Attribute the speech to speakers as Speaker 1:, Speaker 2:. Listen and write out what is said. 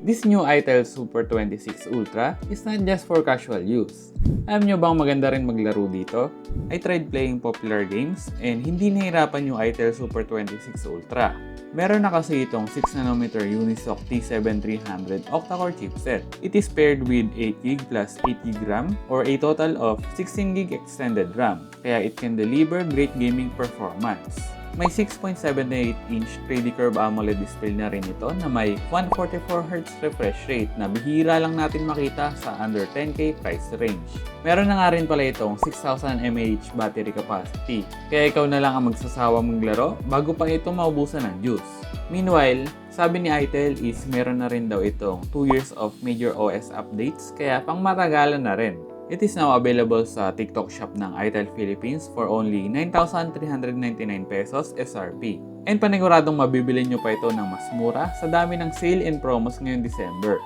Speaker 1: This new itel Super 26 Ultra is not just for casual use. Alam nyo bang maganda rin maglaro dito? I tried playing popular games and hindi nahirapan yung itel Super 26 Ultra. Meron na kasi itong 6nm Unisoc T7300 octa-core chipset. It is paired with 8GB plus 8GB RAM or a total of 16GB extended RAM, kaya it can deliver great gaming performance. May 6.78-inch 3D curve AMOLED display na rin ito na may 144Hz refresh rate na bihira lang natin makita sa under 10K price range. Meron na nga rin pala itong 6000 mAh battery capacity, kaya ikaw na lang ang magsasawa maglaro bago pa ito maubusan ng juice. Meanwhile, sabi ni itel is meron na rin daw itong 2 years of major OS updates kaya pang matagalan na rin. It is now available sa TikTok shop ng itel Philippines for only 9,399 pesos SRP. And paniguradong mabibili nyo pa ito ng mas mura sa dami ng sale and promos ngayong December.